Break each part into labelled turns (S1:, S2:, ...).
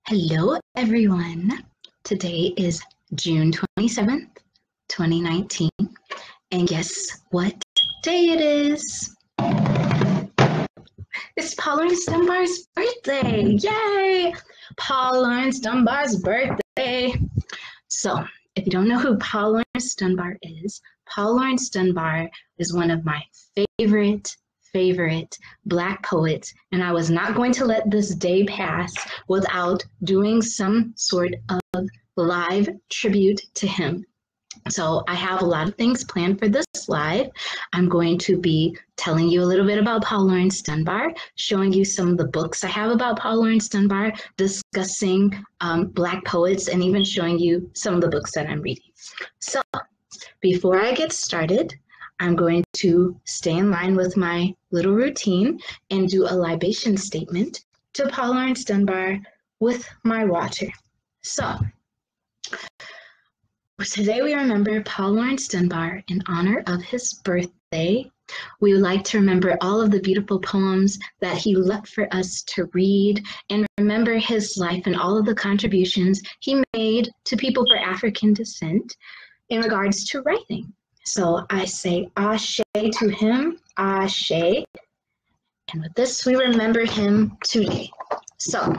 S1: Hello, everyone. Today is June 27th, 2019. And guess what day it is? It's Paul Laurence Dunbar's birthday. Yay! Paul Laurence Dunbar's birthday. So, if you don't know who Paul Laurence Dunbar is, Paul Laurence Dunbar is one of my favorite Black poets, and I was not going to let this day pass without doing some sort of live tribute to him. So I have a lot of things planned for this live. I'm going to be telling you a little bit about Paul Laurence Dunbar, showing you some of the books I have about Paul Laurence Dunbar, discussing Black poets, and even showing you some of the books that I'm reading. So before I get started, I'm going to stay in line with my little routine and do a libation statement to Paul Laurence Dunbar with my water. So, today we remember Paul Laurence Dunbar in honor of his birthday. We would like to remember all of the beautiful poems that he left for us to read and remember his life and all of the contributions he made to people for African descent in regards to writing. So I say Ashe to him, Ashe. And with this, we remember him today. So,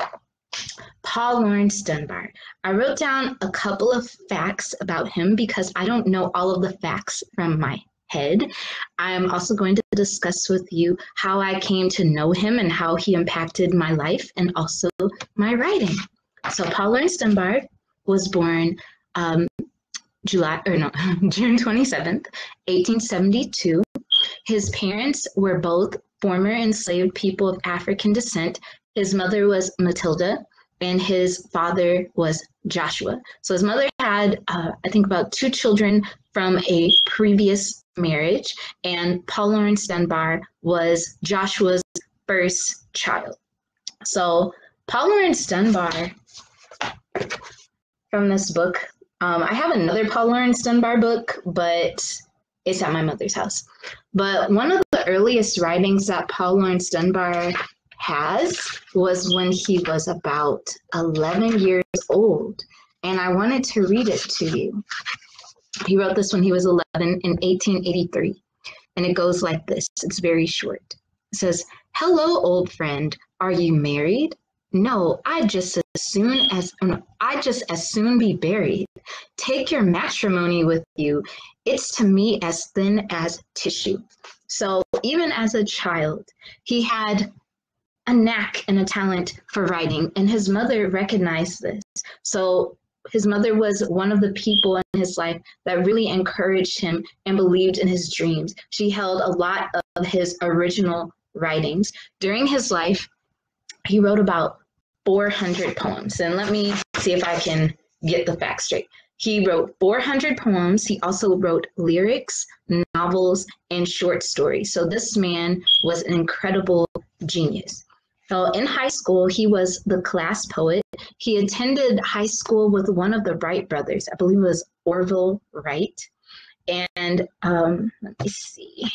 S1: Paul Laurence Dunbar. I wrote down a couple of facts about him because I don't know all of the facts from my head. I'm also going to discuss with you how I came to know him and how he impacted my life and also my writing. So Paul Laurence Dunbar was born June 27th, 1872. His parents were both former enslaved people of African descent. His mother was Matilda and his father was Joshua. So his mother had, I think, about 2 children from a previous marriage, and Paul Laurence Dunbar was Joshua's first child. So Paul Laurence Dunbar, from this book, I have another Paul Laurence Dunbar book, but it's at my mother's house. But one of the earliest writings that Paul Laurence Dunbar has was when he was about 11 years old, and I wanted to read it to you. He wrote this when he was 11 in 1883, and it goes like this. It's very short. It says, "Hello, old friend. Are you married? No, I'd just as soon be buried. Take your matrimony with you. It's to me as thin as tissue." So even as a child, he had a knack and a talent for writing, and his mother recognized this. So his mother was one of the people in his life that really encouraged him and believed in his dreams. She held a lot of his original writings. During his life, he wrote about 400 poems. And let me see if I can get the facts straight. He wrote 400 poems. He also wrote lyrics, novels, and short stories. So this man was an incredible genius. So in high school, he was the class poet. He attended high school with one of the Wright brothers. I believe it was Orville Wright. And let me see.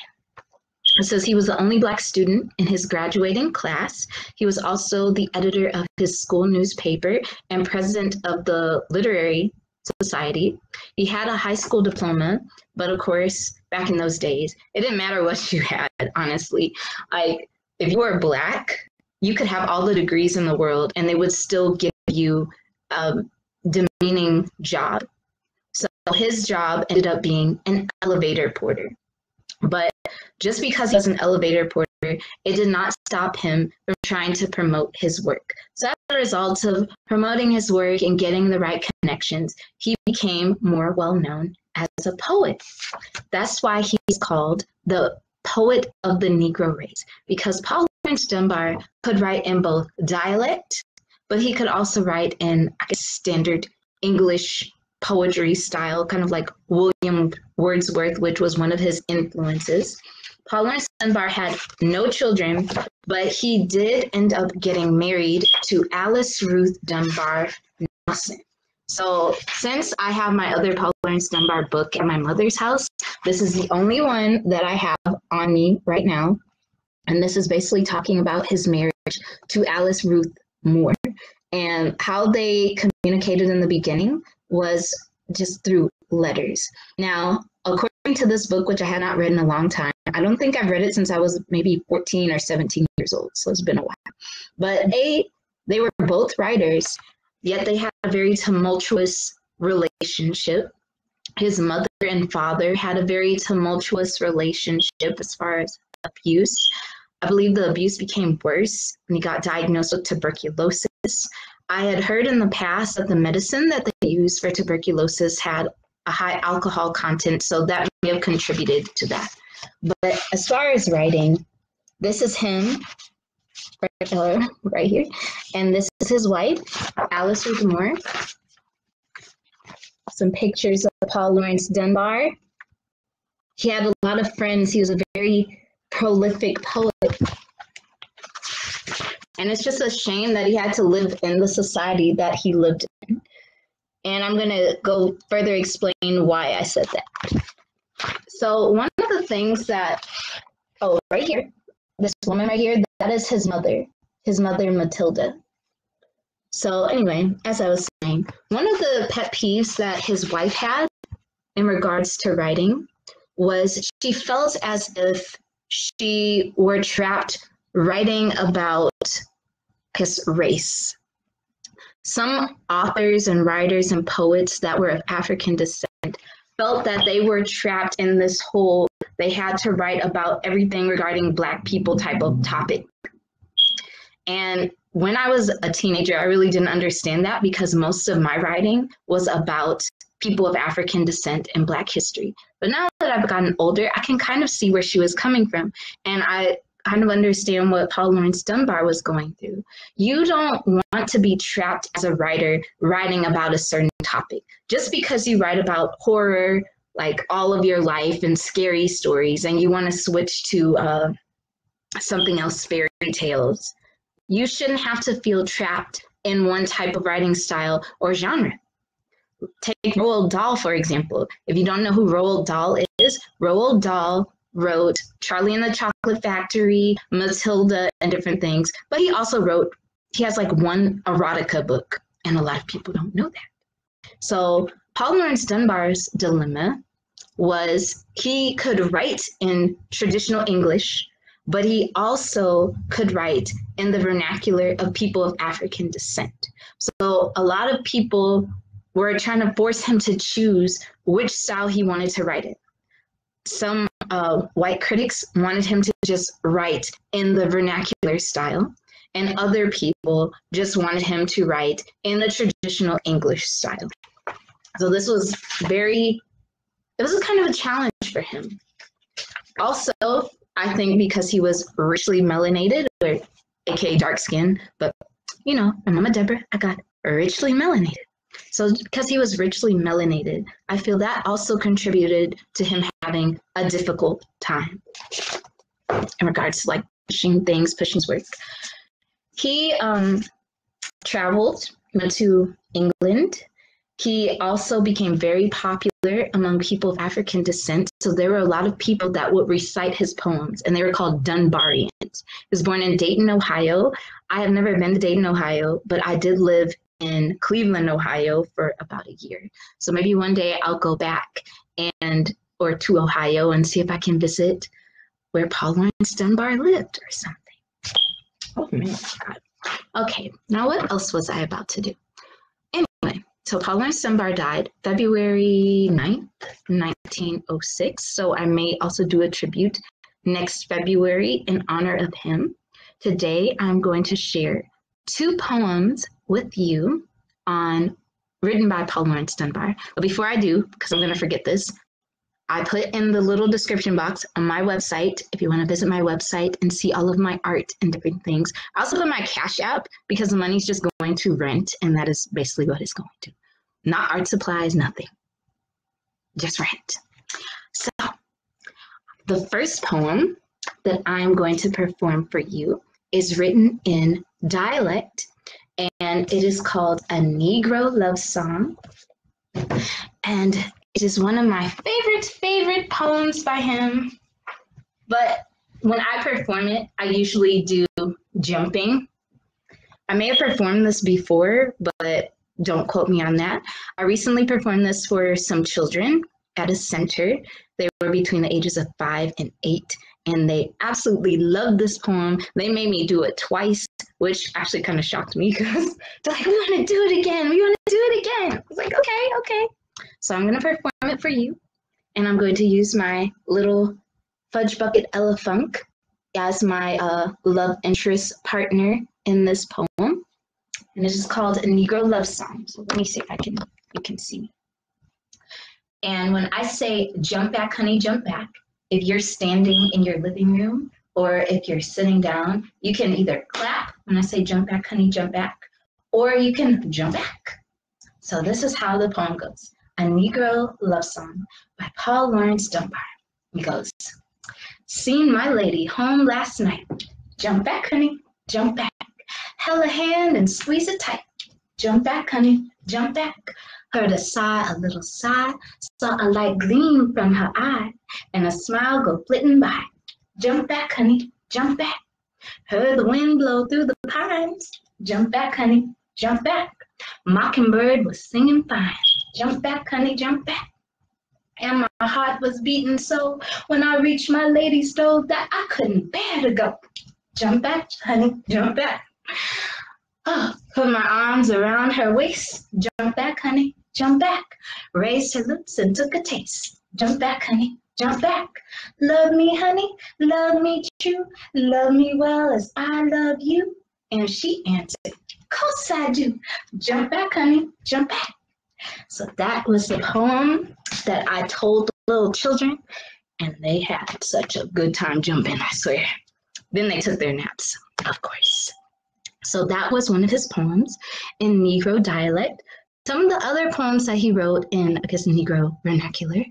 S1: It says he was the only Black student in his graduating class. He was also the editor of his school newspaper and president of the literary society. He had a high school diploma, but of course, back in those days, it didn't matter what you had, honestly. Like, if you were Black, you could have all the degrees in the world and they would still give you a demeaning job. So his job ended up being an elevator porter. But just because he was an elevator porter, it did not stop him from trying to promote his work. So as a result of promoting his work and getting the right connections, he became more well-known as a poet. That's why he's called the poet of the Negro race, because Paul Laurence Dunbar could write in both dialect, but he could also write in, I guess, standard English poetry style, kind of like William Wordsworth, which was one of his influences. Paul Laurence Dunbar had no children, but he did end up getting married to Alice Ruth Dunbar Nelson. So since I have my other Paul Laurence Dunbar book at my mother's house, this is the only one that I have on me right now. And this is basically talking about his marriage to Alice Ruth Moore. And how they communicated in the beginning was just through letters. Now, according to this book, which I had not read in a long time, I don't think I've read it since I was maybe 14 or 17 years old, so it's been a while. But they were both writers, yet they had a very tumultuous relationship. His mother and father had a very tumultuous relationship as far as abuse. I believe the abuse became worse when he got diagnosed with tuberculosis. I had heard in the past that the medicine that they used for tuberculosis had a high alcohol content, so that may have contributed to that. But as far as writing, this is him right here, and this is his wife, Alice Dunbar. Some pictures of Paul Laurence Dunbar. He had a lot of friends. He was a very prolific poet. And it's just a shame that he had to live in the society that he lived in. And I'm going to go further explain why I said that. So one of the things that, right here, this woman right here, that is his mother Matilda. So anyway, as I was saying, one of the pet peeves that his wife had in regards to writing was she felt as if she were trapped writing about his race. Some authors and writers and poets that were of African descent felt that they were trapped in this whole, they had to write about everything regarding Black people type of topic. And when I was a teenager, I really didn't understand that because most of my writing was about people of African descent and Black history. But now that I've gotten older, I can kind of see where she was coming from. And I kind of understand what Paul Laurence Dunbar was going through. You don't want to be trapped as a writer writing about a certain topic. Just because you write about horror, like all of your life and scary stories, and you want to switch to something else, fairy tales, you shouldn't have to feel trapped in one type of writing style or genre. Take Roald Dahl, for example. If you don't know who Roald Dahl is, Roald Dahl wrote Charlie and the Chocolate Factory, Matilda, and different things. But he also he has like one erotica book, and a lot of people don't know that. So Paul Laurence Dunbar's dilemma was he could write in traditional English, but he also could write in the vernacular of people of African descent. So a lot of people were trying to force him to choose which style he wanted to write in. Some white critics wanted him to just write in the vernacular style, and other people just wanted him to write in the traditional English style. So this was it was kind of a challenge for him. Also, I think because he was richly melanated, or aka dark skin, but you know, I'm Mama Deborah, I got richly melanated. So because he was richly melanated, I feel that also contributed to him having a difficult time in regards to like pushing his work. He traveled, went to England. He also became very popular among people of African descent. So there were a lot of people that would recite his poems, and they were called Dunbarians. He was born in Dayton, Ohio. I have never been to Dayton, Ohio, but I did live in Cleveland, Ohio for about a year. So maybe one day I'll go back or to Ohio and see if I can visit where Paul Laurence Dunbar lived or something. Oh man, God. Okay, now what else was I about to do? Anyway, so Paul Laurence Dunbar died February 9th, 1906. So I may also do a tribute next February in honor of him. Today, I'm going to share 2 poems with you written by Paul Laurence Dunbar. But before I do, because I'm going to forget this, I put in the little description box on my website, if you want to visit my website and see all of my art and different things. I also put my Cashapp because the money's just going to rent, and that is basically what it's going to. Not art supplies, nothing. Just rent. So the first poem that I'm going to perform for you is written in dialect, and it is called A Negro Love Song. And it is one of my favorite poems by him. But when I perform it, I usually do jumping. I may have performed this before, but don't quote me on that. I recently performed this for some children at a center. They were between the ages of 5 and 8, and they absolutely loved this poem. They made me do it twice, which actually kind of shocked me because they're like, we want to do it again. We want to do it again. I was like, okay. So I'm going to perform it for you, and I'm going to use my little Fudge Bucket Ella Funk as my love interest partner in this poem. And this is called A Negro Love Song. So let me see if you can see me. And when I say jump back, honey, jump back, if you're standing in your living room or if you're sitting down, you can either clap when I say jump back, honey, jump back, or you can jump back. So this is how the poem goes. A Negro Love Song by Laurence Dunbar. It goes, seen my lady home last night. Jump back, honey, jump back. Held a hand and squeeze it tight. Jump back, honey, jump back. Heard a sigh, a little sigh. Saw a light gleam from her eye and a smile go flitting by. Jump back, honey, jump back. Heard the wind blow through the pines. Jump back, honey, jump back. Mockingbird was singing fine. Jump back, honey, jump back. And my heart was beating so when I reached my lady's door that I couldn't bear to go. Jump back, honey, jump back. Oh, put my arms around her waist. Jump back, honey, jump back. Raised her lips and took a taste. Jump back, honey, jump back. Love me, honey, love me true. Love me well as I love you. And she answered, course I do. Jump back, honey, jump back. So that was the poem that I told the little children, and they had such a good time jumping, I swear. Then they took their naps, of course. So that was one of his poems in Negro dialect. Some of the other poems that he wrote in, I guess, Negro vernacular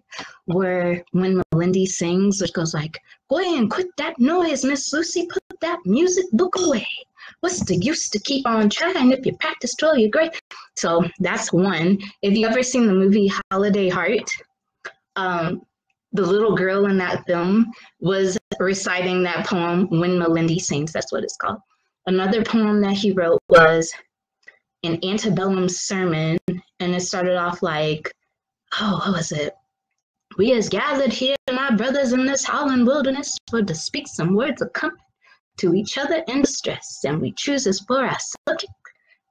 S1: were When Melindy Sings, which goes like, go ahead and quit that noise, Miss Lucy, put that music book away. What's the use to keep on trying if you practice till you're great? So that's one. If you ever seen the movie Holiday Heart, the little girl in that film was reciting that poem, When Melindy Sings, that's what it's called. Another poem that he wrote was an antebellum sermon, and it started off like, oh, what was it? We is gathered here, my brothers, in this howling wilderness, for to speak some words of comfort to each other in distress, and we choose this for our subject.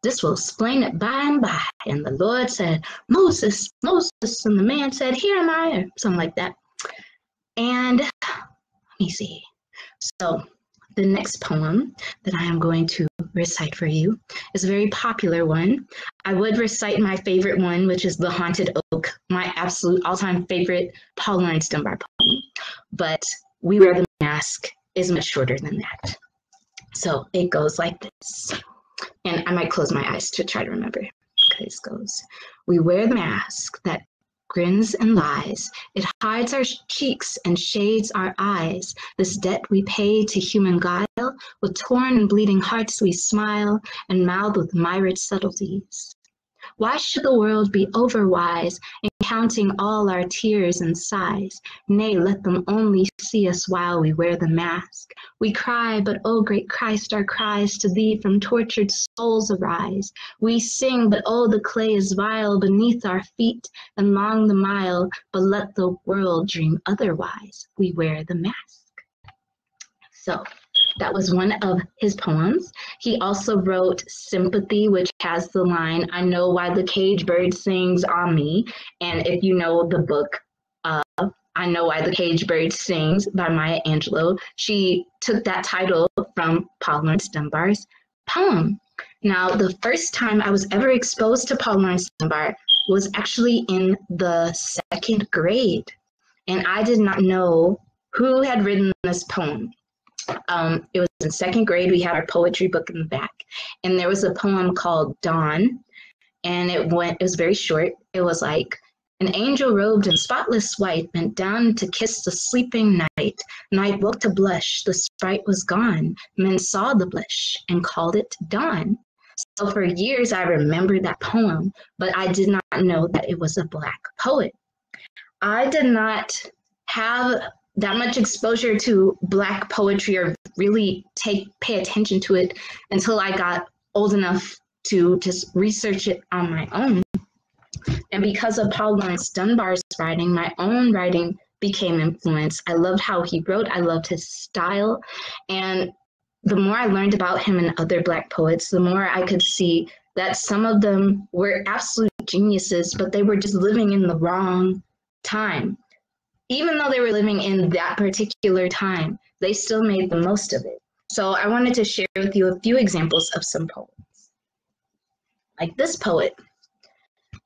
S1: This will explain it by and by. And the Lord said, Moses, Moses, and the man said, here am I, or something like that. And let me see. So the next poem that I am going to recite for you is a very popular one. I would recite my favorite one, which is The Haunted Oak, my absolute all-time favorite Laurence Dunbar poem. But We Wear the Mask is much shorter than that. So it goes like this. And I might close my eyes to try to remember. Okay, it goes, we wear the mask that grins and lies. It hides our cheeks and shades our eyes. This debt we pay to human guile. With torn and bleeding hearts we smile and mouth with myriad subtleties. Why should the world be overwise in counting all our tears and sighs? Nay, let them only see us while we wear the mask. We cry, but oh great Christ, our cries to thee from tortured souls arise. We sing, but oh the clay is vile beneath our feet and long the mile, but let the world dream otherwise. We wear the mask. So that was one of his poems. He also wrote Sympathy, which has the line, I know why the cage bird sings on me. And if you know the book, I Know Why the Cage Bird Sings by Maya Angelou, she took that title from Laurence Dunbar's poem. Now, the first time I was ever exposed to Laurence Dunbar was actually in the 2nd grade. And I did not know who had written this poem. It was in 2nd grade. We had our poetry book in the back, and there was a poem called Dawn, and it was very short. It was like, an angel robed in spotless white bent down to kiss the sleeping night. Night woke to blush, the sprite was gone. Men saw the blush and called it dawn. So for years I remembered that poem, but I did not know that it was a Black poet. I did not have that much exposure to Black poetry or really pay attention to it until I got old enough to just research it on my own. And because of Paul Laurence Dunbar's writing, my own writing became influenced. I loved how he wrote. I loved his style. And the more I learned about him and other Black poets, the more I could see that some of them were absolute geniuses, but they were just living in the wrong time. Even though they were living in that particular time, they still made the most of it. So I wanted to share with you a few examples of some poets. Like this poet,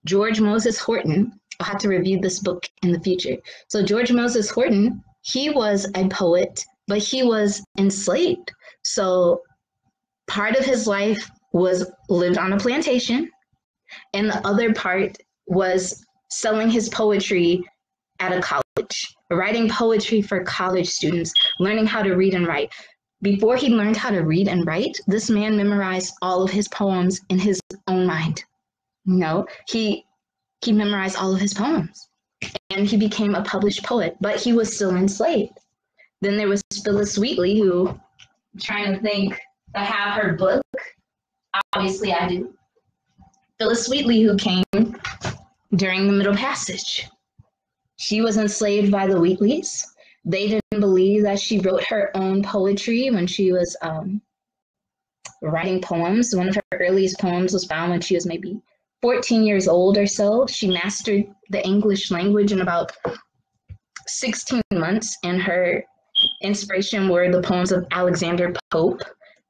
S1: George Moses Horton. I'll have to review this book in the future. So George Moses Horton, he was a poet, but he was enslaved. So part of his life was lived on a plantation, and the other part was selling his poetry at a college, writing poetry for college students, learning how to read and write. Before he learned how to read and write, this man memorized all of his poems in his own mind. You know, he memorized all of his poems, and he became a published poet, but he was still enslaved. Then there was Phillis Wheatley, who, I'm trying to think, I have her book. Obviously I do. Phillis Wheatley, who came during the Middle Passage. She was enslaved by the Wheatleys. They didn't believe that she wrote her own poetry when she was writing poems. One of her earliest poems was found when she was maybe 14 years old or so. She mastered the English language in about 16 months, and her inspiration were the poems of Alexander Pope,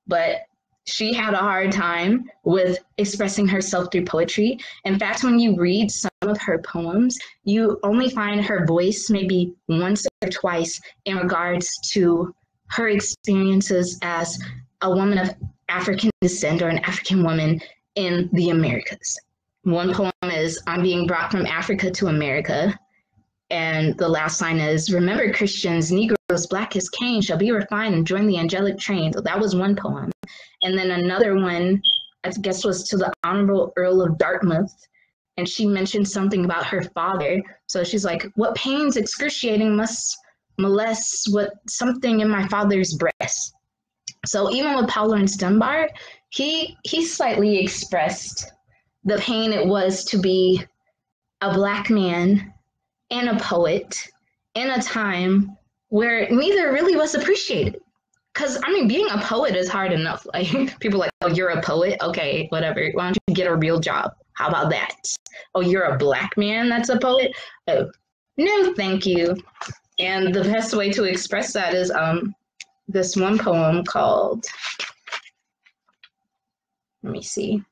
S1: but she had a hard time with expressing herself through poetry. In fact, when you read some of her poems, you only find her voice maybe once or twice in regards to her experiences as a woman of African descent or an African woman in the Americas. One poem is, "I'm being brought from Africa to America." And the last line is, "Remember Christians, Negroes, black as Cain, shall be refined and join the angelic train." So that was one poem. And then another one, I guess, was to the Honorable Earl of Dartmouth. And she mentioned something about her father. So she's like, "What pains excruciating must molest what something in my father's breast." So even with Paul Laurence Dunbar, he slightly expressed the pain it was to be a Black man and a poet in a time where neither really was appreciated. Because, I mean, being a poet is hard enough. Like, people are like, "Oh, you're a poet? Okay, whatever. Why don't you get a real job? How about that? Oh, you're a Black man that's a poet? Oh, no, thank you." And the best way to express that is this one poem called, let me see.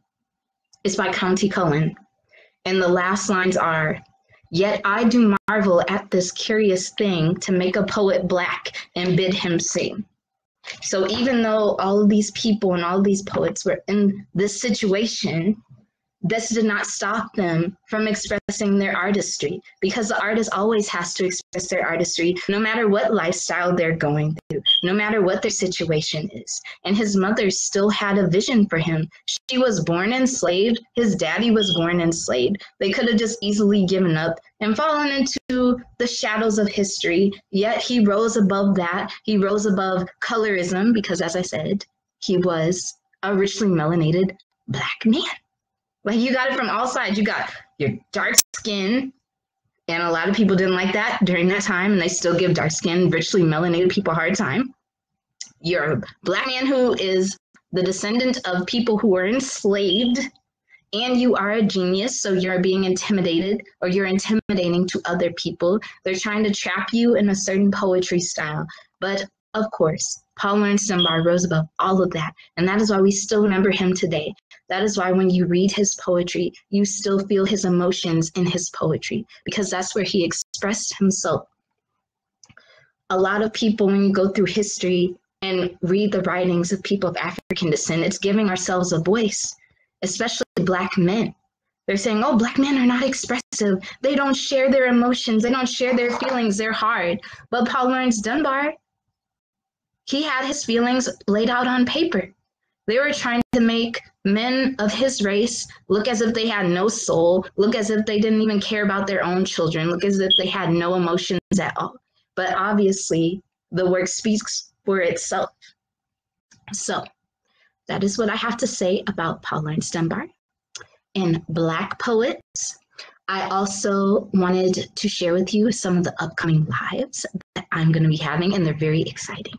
S1: It's by County Cullen. And the last lines are, "Yet I do marvel at this curious thing, to make a poet Black and bid him sing." So even though all of these people and all of these poets were in this situation, this did not stop them from expressing their artistry, because the artist always has to express their artistry no matter what lifestyle they're going through, no matter what their situation is. And his mother still had a vision for him. She was born enslaved. His daddy was born enslaved. They could have just easily given up and fallen into the shadows of history, yet he rose above that. He rose above colorism, because as I said, he was a richly melanated Black man. Like, you got it from all sides. You got your dark skin, and a lot of people didn't like that during that time, and they still give dark skinned, richly melanated people a hard time. You're a Black man who is the descendant of people who were enslaved, and you are a genius, so you're being intimidated, or you're intimidating to other people. They're trying to trap you in a certain poetry style. But of course, Paul Laurence Dunbar rose above all of that, and that is why we still remember him today. That is why when you read his poetry, you still feel his emotions in his poetry, because that's where he expressed himself. A lot of people, when you go through history and read the writings of people of African descent, it's giving ourselves a voice, especially Black men. They're saying, "Oh, Black men are not expressive. They don't share their emotions. They don't share their feelings. They're hard." But Paul Laurence Dunbar, he had his feelings laid out on paper. They were trying to make men of his race look as if they had no soul, look as if they didn't even care about their own children, look as if they had no emotions at all. But obviously, the work speaks for itself. So, that is what I have to say about Paul Laurence Dunbar. And Black poets, I also wanted to share with you some of the upcoming lives that I'm going to be having, and they're very exciting.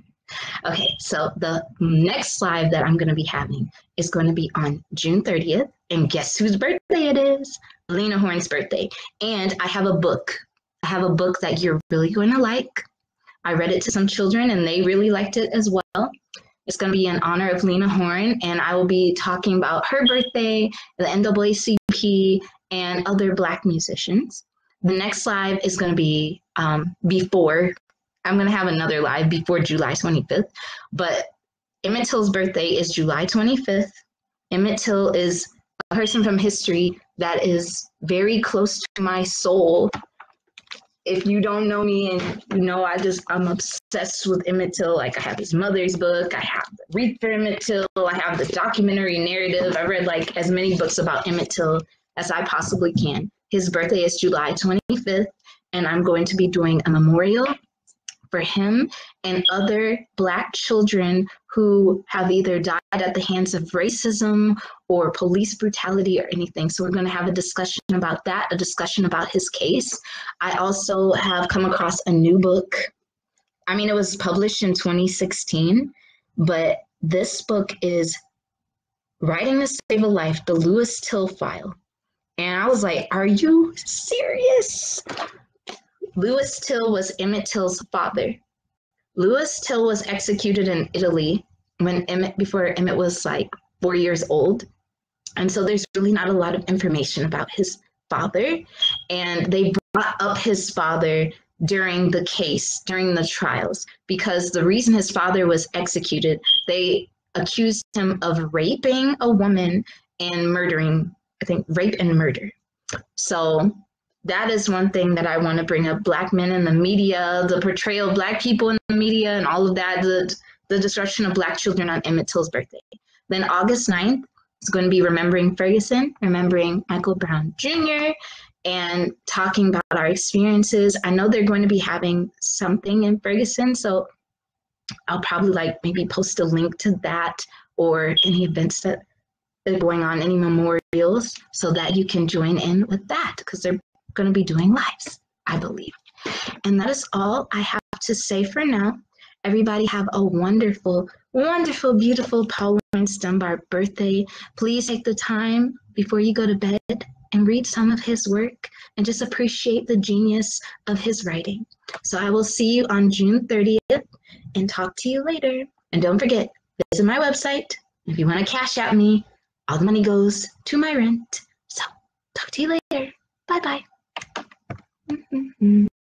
S1: Okay, so the next live that I'm going to be having is going to be on June 30th, and guess whose birthday it is? Lena Horne's birthday. And I have a book. I have a book that you're really going to like. I read it to some children, and they really liked it as well. It's going to be in honor of Lena Horne, and I will be talking about her birthday, the NAACP, and other Black musicians. The next live is going to be before, I'm going to have another live before July 25th, but Emmett Till's birthday is July 25th. Emmett Till is a person from history that is very close to my soul. If you don't know me and you know, I'm obsessed with Emmett Till. Like, I have his mother's book, I have the Wreath for Emmett Till, I have the documentary narrative. I read like as many books about Emmett Till as I possibly can. His birthday is July 25th, and I'm going to be doing a memorial for him and other Black children who have either died at the hands of racism or police brutality or anything. So we're going to have a discussion about that, a discussion about his case. I also have come across a new book. I mean, it was published in 2016, but this book is Writing to Save a Life, the Lewis Till File. And I was like, are you serious? Lewis Till was Emmett Till's father. Lewis Till was executed in Italy before Emmett was like 4 years old. And so there's really not a lot of information about his father. And they brought up his father during the case, during the trials, because the reason his father was executed, they accused him of raping a woman and murdering, I think, rape and murder. So that is one thing that I want to bring up. Black men in the media, the portrayal of Black people in the media, and all of that, the destruction of Black children on Emmett Till's birthday. Then August 9th is going to be remembering Ferguson, remembering Michael Brown Jr., and talking about our experiences. I know they're going to be having something in Ferguson, so I'll probably maybe post a link to that or any events that are going on, any memorials, so that you can join in with that, because they're going to be doing lives, I believe. And that is all I have to say for now. Everybody have a wonderful, wonderful, beautiful Paul Laurence Dunbar birthday. Please take the time before you go to bed and read some of his work and just appreciate the genius of his writing. So I will see you on June 30th and talk to you later. And don't forget, visit my website. If you want to cash out me, all the money goes to my rent. So talk to you later. Bye-bye.